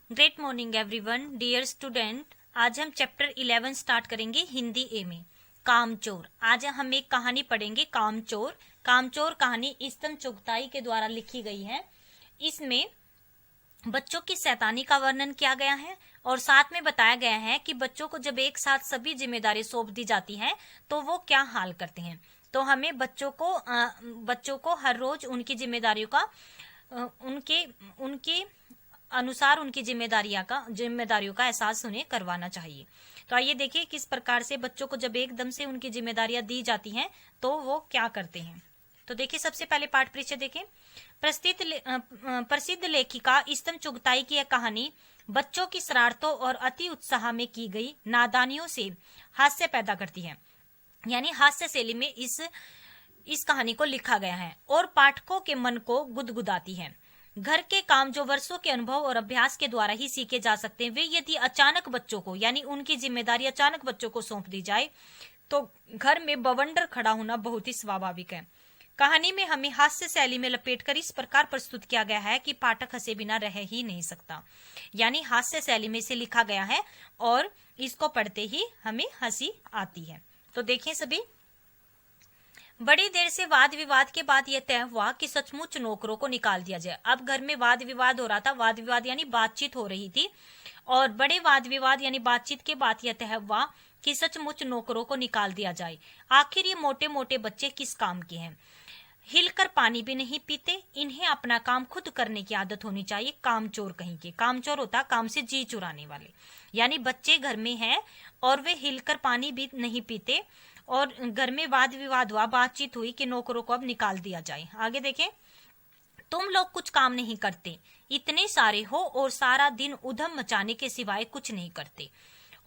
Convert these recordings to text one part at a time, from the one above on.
Great morning everyone, dear student. आज हम chapter 11 start करेंगे हिंदी ए में। कामचोर। आज हम एक कहानी पढ़ेंगे, कामचोर। कामचोर कहानी ईस्तम चुगताई के द्वारा लिखी गई है। इसमें बच्चों की शैतानी का वर्णन किया गया है और साथ में बताया गया है कि बच्चों को जब एक साथ सभी जिम्मेदारी सौंप दी जाती है तो वो क्या हाल करते हैं। तो हमें बच्चों को हर रोज उनकी जिम्मेदारियों का उनके अनुसार उनकी जिम्मेदारियों का एहसास उन्हें करवाना चाहिए। तो आइए देखिए किस प्रकार से बच्चों को जब एकदम से उनकी जिम्मेदारियां दी जाती हैं तो वो क्या करते हैं। तो देखिए, सबसे पहले पाठ परिचय देखें। प्रसिद्ध लेखिका ईस्तम चुगताई की यह कहानी बच्चों की शरारतों और अति उत्साह में की गई नादानियों से हास्य पैदा करती है। यानी हास्य शैली में इस कहानी को लिखा गया है और पाठकों के मन को गुदगुदाती है। घर के काम जो वर्षों के अनुभव और अभ्यास के द्वारा ही सीखे जा सकते हैं, वे यदि अचानक बच्चों को यानी उनकी जिम्मेदारी अचानक बच्चों को सौंप दी जाए तो घर में बवंडर खड़ा होना बहुत ही स्वाभाविक है। कहानी में हमें हास्य शैली में लपेटकर इस प्रकार प्रस्तुत किया गया है कि पाठक हंसे बिना रह ही नहीं सकता। यानी हास्य शैली में से लिखा गया है और इसको पढ़ते ही हमें हंसी आती है। तो देखिए सभी, बड़ी देर से वाद विवाद के बाद यह तय हुआ कि सचमुच नौकरों को निकाल दिया जाए। अब घर में वाद विवाद हो रहा था। वाद विवाद यानी बातचीत हो रही थी और बड़े वाद विवाद यानी बातचीत के बाद यह तय हुआ कि सचमुच नौकरों को निकाल दिया जाए। आखिर ये मोटे मोटे बच्चे किस काम के हैं? हिलकर पानी भी नहीं पीते। इन्हें अपना काम खुद करने की आदत होनी चाहिए। कामचोर कहीं के। कामचोर होता काम से जी चुराने वाले। यानी बच्चे घर में हैं और वे हिलकर पानी भी नहीं पीते और घर में वाद विवाद हुआ, बातचीत हुई कि नौकरों को अब निकाल दिया जाए। आगे देखें। तुम लोग कुछ काम नहीं करते, इतने सारे हो और सारा दिन उधम मचाने के सिवाय कुछ नहीं करते।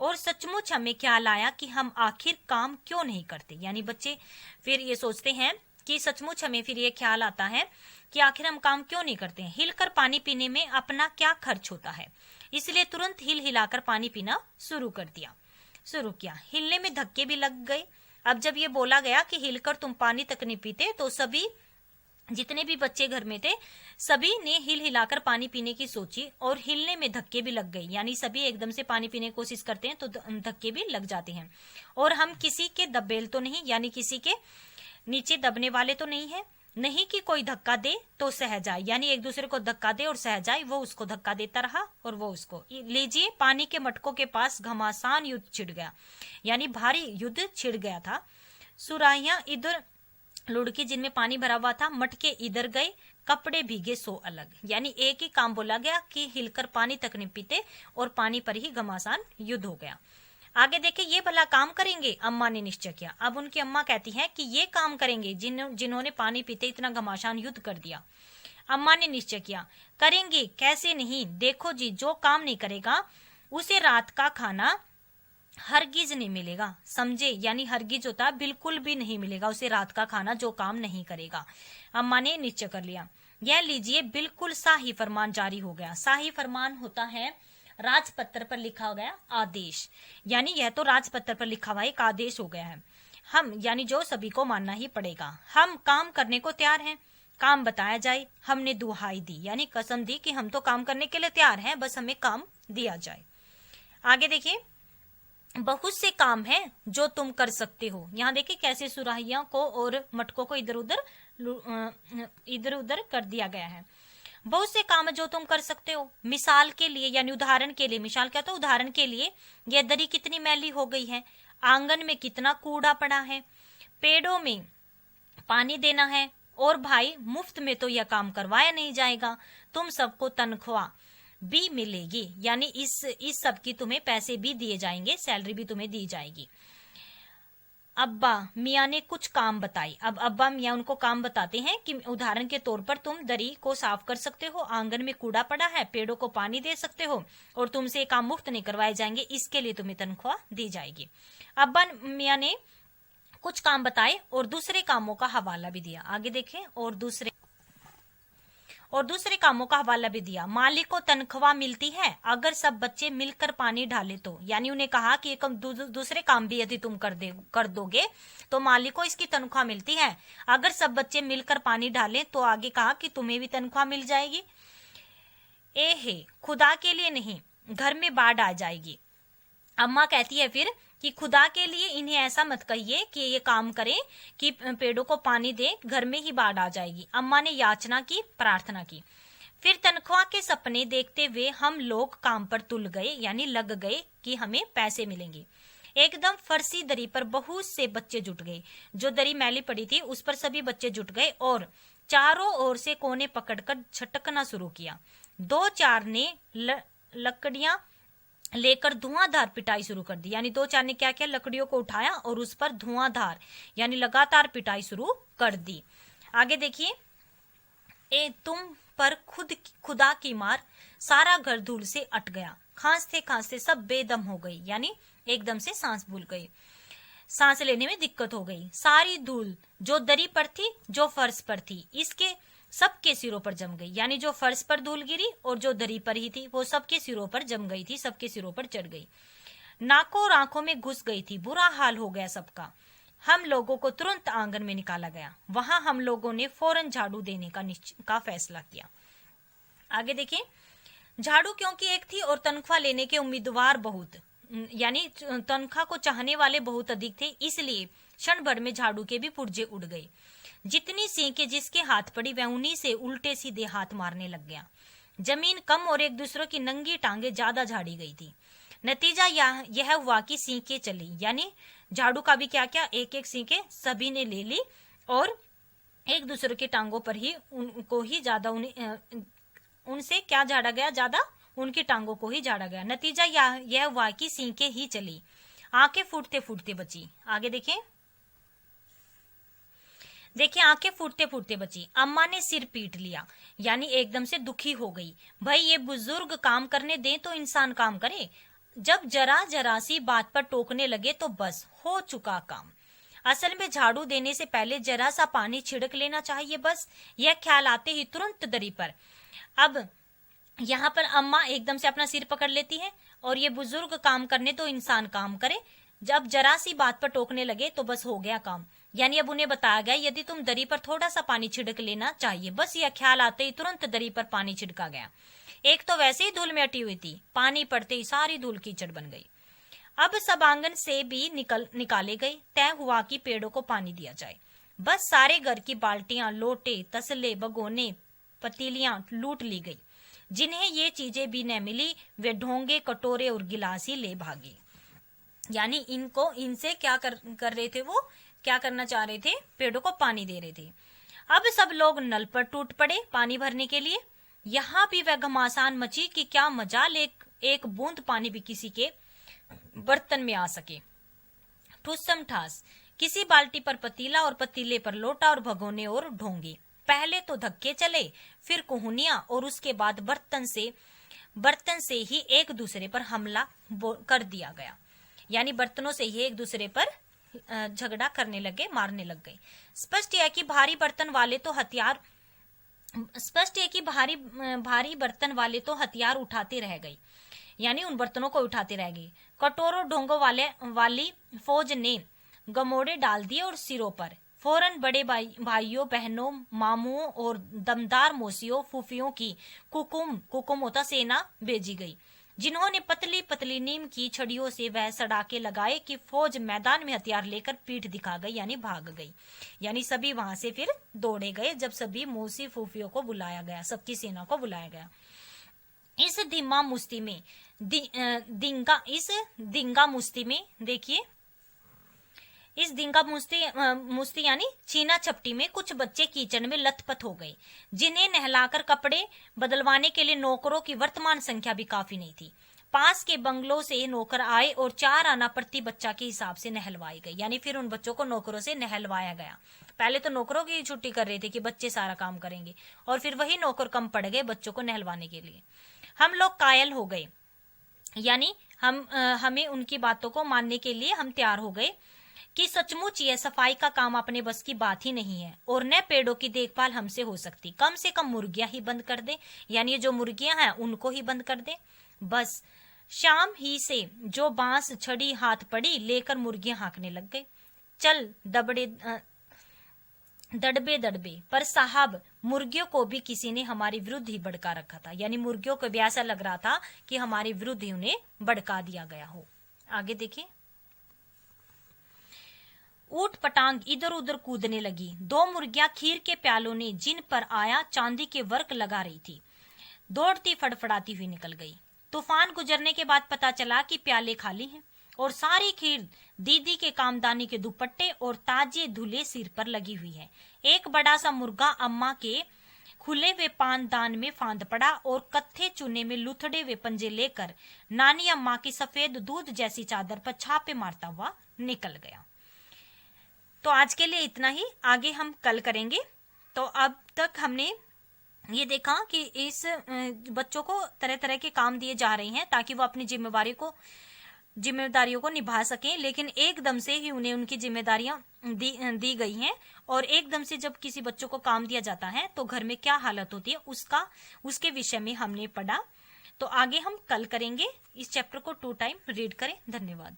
और सचमुच हमें ख्याल आया कि हम आखिर काम क्यों नहीं करते। यानी बच्चे फिर ये सोचते हैं कि सचमुच हमें फिर ये ख्याल आता है कि आखिर हम काम क्यों नहीं करते हैं। हिलकर पानी पीने में अपना क्या खर्च होता है, इसलिए तुरंत हिल हिलाकर पानी पीना शुरू किया। हिलने में धक्के भी लग गए। अब जब ये बोला गया कि हिलकर तुम पानी तक नहीं पीते तो सभी जितने भी बच्चे घर में थे सभी ने हिल हिलाकर पानी पीने की सोची और हिलने में धक्के भी लग गए। यानी सभी एकदम से पानी पीने की कोशिश करते हैं तो धक्के भी लग जाते हैं। और हम किसी के दबेल तो नहीं, यानी किसी के नीचे दबने वाले तो नहीं है। नहीं कि कोई धक्का दे तो सह जाए, यानी एक दूसरे को धक्का दे और सह जाए। वो उसको धक्का देता रहा और वो उसको। लीजिए, पानी के मटकों के पास घमासान युद्ध छिड़ गया, यानी भारी युद्ध छिड़ गया था। सुराहियां इधर लुढ़की जिनमें पानी भरा हुआ था, मटके इधर गए, कपड़े भीगे सो अलग। यानी एक ही काम बोला गया कि हिलकर पानी तक नहीं पीते और पानी पर ही घमासान युद्ध हो गया। आगे देखे, ये भला काम करेंगे, अम्मा ने निश्चय किया। अब उनकी अम्मा कहती हैं कि ये काम करेंगे जिन्होंने पानी पीते इतना घमासान युद्ध कर दिया। अम्मा ने निश्चय किया, करेंगे, कैसे नहीं। देखो जी, जो काम नहीं करेगा उसे रात का खाना हरगिज नहीं मिलेगा, समझे। यानी हरगिज होता है बिल्कुल भी नहीं मिलेगा उसे रात का खाना, जो काम नहीं करेगा। अम्मा ने निश्चय कर लिया। यह लीजिए, बिल्कुल शाही फरमान जारी हो गया। शाही फरमान होता है राजपत्र पर लिखा गया आदेश। यानी यह तो राजपत्र पर लिखा हुआ एक आदेश हो गया है। हम यानी जो सभी को मानना ही पड़ेगा। हम काम करने को तैयार हैं, काम बताया जाए। हमने दुहाई दी, यानी कसम दी कि हम तो काम करने के लिए तैयार हैं, बस हमें काम दिया जाए। आगे देखिए, बहुत से काम हैं जो तुम कर सकते हो। यहाँ देखिए कैसे सुराहियों को और मटकों को इधर उधर कर दिया गया है। बहुत से काम है जो तुम कर सकते हो। मिसाल के लिए, यानी उदाहरण के लिए, मिसाल क्या तो उदाहरण के लिए, यह दरी कितनी मैली हो गई है, आंगन में कितना कूड़ा पड़ा है, पेड़ों में पानी देना है। और भाई, मुफ्त में तो यह काम करवाया नहीं जाएगा, तुम सबको तनख्वाह भी मिलेगी। यानी इस सब की तुम्हें पैसे भी दिए जाएंगे, सैलरी भी तुम्हें दी जाएगी। अब्बा मियाँ ने कुछ काम बताई। अब अब्बा मियाँ उनको काम बताते हैं कि उदाहरण के तौर पर तुम दरी को साफ कर सकते हो, आंगन में कूड़ा पड़ा है, पेड़ों को पानी दे सकते हो और तुमसे ये काम मुफ्त नहीं करवाए जाएंगे, इसके लिए तुम्हें तनख्वाह दी जाएगी। अब्बा मियाँ ने कुछ काम बताए और दूसरे कामों का हवाला भी दिया। आगे देखें, और दूसरे कामों का हवाला भी दिया। मालिक को तनख्वाह मिलती है अगर सब बच्चे मिलकर पानी डाले तो। यानी उन्हें कहा कि दूसरे काम भी यदि तुम कर दोगे तो मालिक को इसकी तनख्वाह मिलती है। अगर सब बच्चे मिलकर पानी डालें तो आगे कहा कि तुम्हें भी तनख्वाह मिल जाएगी। ए हे, खुदा के लिए नहीं, घर में बाढ़ आ जाएगी। अम्मा कहती है फिर कि खुदा के लिए इन्हें ऐसा मत कहिए कि ये काम करें कि पेड़ों को पानी दे, घर में ही बाढ़ आ जाएगी। अम्मा ने याचना की, प्रार्थना की। फिर तनख्वाह के सपने देखते हुए हम लोग काम पर तुल गए, यानी लग गए कि हमें पैसे मिलेंगे। एकदम फर्शी दरी पर बहुत से बच्चे जुट गए। जो दरी मैली पड़ी थी उस पर सभी बच्चे जुट गए और चारों ओर से कोने पकड़कर झटकना शुरू किया। दो चार ने लकड़ियां लेकर धुआंधार पिटाई शुरू कर दी। यानी दो चार ने क्या किया, लकड़ियों को उठाया और उस पर धुआंधार यानी लगातार पिटाई शुरू कर दी। आगे देखिए, ए तुम पर खुदा की मार, सारा घर धूल से अट गया। खांसते खांसते सब बेदम हो गई, यानी एकदम से सांस भूल गई, सांस लेने में दिक्कत हो गई। सारी धूल जो दरी पर थी, जो फर्श पर थी, इसके सबके सिरों पर जम गई। यानी जो फर्श पर धूल गिरी और जो दरी पर ही थी वो सबके सिरों पर जम गई थी, सबके सिरों पर चढ़ गई, नाकों और आंखों में घुस गई थी। बुरा हाल हो गया सबका। हम लोगों को तुरंत आंगन में निकाला गया। वहां हम लोगों ने फौरन झाड़ू देने का फैसला किया। आगे देखिए, झाड़ू क्योंकि एक थी और तनख्वाह लेने के उम्मीदवार बहुत, यानी तनख्वाह को चाहने वाले बहुत अधिक थे, इसलिए क्षण भर में झाड़ू के भी पुर्जे उड़ गए। जितनी सींकें जिसके हाथ पड़ी वह उन्हीं से उल्टे सीधे हाथ मारने लग गया। जमीन कम और एक दूसरे की नंगी टांगे ज्यादा झाड़ी गई थी। नतीजा यह हुआ कि सींकें चली, यानी झाड़ू का भी क्या क्या, एक एक सींकें सभी ने ले ली और एक दूसरे की टांगों पर ही उनको ही ज्यादा उनसे क्या झाड़ा गया, ज्यादा उनकी टांगों को ही झाड़ा गया। नतीजा यह हुआ कि सींकें ही चली, आंखें फूटते फूटते बची। आगे देखिए, आंखें फूटते फूटते बची। अम्मा ने सिर पीट लिया, यानी एकदम से दुखी हो गई। भाई ये बुजुर्ग काम करने दें तो इंसान काम करे, जब जरा जरा सी बात पर टोकने लगे तो बस हो चुका काम। असल में झाड़ू देने से पहले जरा सा पानी छिड़क लेना चाहिए, बस। यह ख्याल आते ही तुरंत दरी पर, अब यहाँ पर अम्मा एकदम से अपना सिर पकड़ लेती है और ये बुजुर्ग काम करने तो इंसान काम करे, जब जरा सी बात पर टोकने लगे तो बस हो गया काम। यानी अब उन्हें बताया गया यदि तुम दरी पर थोड़ा सा पानी छिड़क लेना चाहिए, बस यह ख्याल आते ही तुरंत दरी पर पानी छिड़का गया। एक तो वैसे ही धूल में अटी हुई थी, पानी पड़ते ही सारी धूल कीचड़ बन गई। अब सब आंगन से भी निकाले गए। तय हुआ कि पेड़ों को पानी दिया जाए। बस सारे घर की बाल्टियां, लोटे, तसले, भगोने, पतीलियां लूट ली गई। जिन्हें ये चीजें भी न मिली वे ढोंगे, कटोरे और गिलास ही ले भागे। यानी इनसे क्या कर रहे थे, वो क्या करना चाह रहे थे, पेड़ों को पानी दे रहे थे। अब सब लोग नल पर टूट पड़े पानी भरने के लिए। यहाँ भी वह घमासान मची कि क्या मजाल एक बूंद पानी भी किसी के बर्तन में आ सके। ठुस्सम ठास, किसी बाल्टी पर पतीला और पतीले पर लोटा और भगोने और ढोंगे। पहले तो धक्के चले, फिर कुहनियां और उसके बाद बर्तन से ही एक दूसरे पर हमला कर दिया गया। यानी बर्तनों से ही एक दूसरे पर झगड़ा करने लगे, मारने लग गए। स्पष्ट है कि भारी बर्तन वाले तो हथियार उठाते रह गए, यानी उन बर्तनों को उठाते रह गए। कटोरों ढोंगों वाली फौज ने गमोड़े डाल दिए और सिरों पर। फौरन बड़े भाइयों, बहनों, मामुओं और दमदार मौसियों, फूफियों की कुकुम होता सेना भेजी गई, जिन्होंने पतली पतली नीम की छड़ियों से वह सड़ाके लगाए कि फौज मैदान में हथियार लेकर पीठ दिखा गई, यानी भाग गई। यानी सभी वहां से फिर दौड़े गए जब सभी मौसी फूफियों को बुलाया गया, सबकी सेना को बुलाया गया। इस दिंगा मुस्ती में देखिए, इस दिंगा मुस्ती यानी छीना छपटी में कुछ बच्चे कीचड़ में लथपथ हो गए, जिन्हें नहलाकर कपड़े बदलवाने के लिए नौकरों की वर्तमान संख्या भी काफी नहीं थी। पास के बंगलों से नौकर आए और 4 आना प्रति बच्चा के हिसाब से नहलवाई गई। यानी फिर उन बच्चों को नौकरों से नहलवाया गया। पहले तो नौकरों की छुट्टी कर रहे थे कि बच्चे सारा काम करेंगे, और फिर वही नौकर कम पड़ गए बच्चों को नहलवाने के लिए। हम लोग कायल हो गए, यानी हमें उनकी बातों को मानने के लिए हम तैयार हो गए कि सचमुच ये सफाई का काम अपने बस की बात ही नहीं है और न पेड़ों की देखभाल हमसे हो सकती। कम से कम मुर्गियां ही बंद कर दे, यानी जो मुर्गियां हैं उनको ही बंद कर दे। बस शाम ही से जो बांस छड़ी हाथ पड़ी लेकर मुर्गियां हाँकने लग गए। चल दड़बे, पर साहब मुर्गियों को भी किसी ने हमारे विरुद्ध ही भड़का रखा था, यानी मुर्गियों को भी ऐसा लग रहा था कि हमारे विरुद्ध ही उन्हें भड़का दिया गया हो। आगे देखिए, ऊट पटांग इधर उधर कूदने लगी। 2 मुर्गियां खीर के प्यालों ने जिन पर आया चांदी के वर्क लगा रही थी, दौड़ती फड़फड़ाती हुई निकल गई। तूफान गुजरने के बाद पता चला कि प्याले खाली हैं और सारी खीर दीदी के कामदानी के दुपट्टे और ताजे धुले सिर पर लगी हुई है। एक बड़ा सा मुर्गा अम्मा के खुले हुए पानदान में फांद पड़ा और कत्थे चूने में लुथड़े हुए पंजे लेकर नानी अम्मा की सफेद दूध जैसी चादर पर छापे मारता हुआ निकल गया। तो आज के लिए इतना ही, आगे हम कल करेंगे। तो अब तक हमने ये देखा कि इस बच्चों को तरह तरह के काम दिए जा रहे हैं ताकि वो अपनी जिम्मेदारियों को निभा सकें, लेकिन एकदम से ही उन्हें उनकी जिम्मेदारियां दी गई हैं। और एकदम से जब किसी बच्चों को काम दिया जाता है तो घर में क्या हालत होती है उसके विषय में हमने पढ़ा। तो आगे हम कल करेंगे। इस चैप्टर को 2 टाइम रीड करें। धन्यवाद।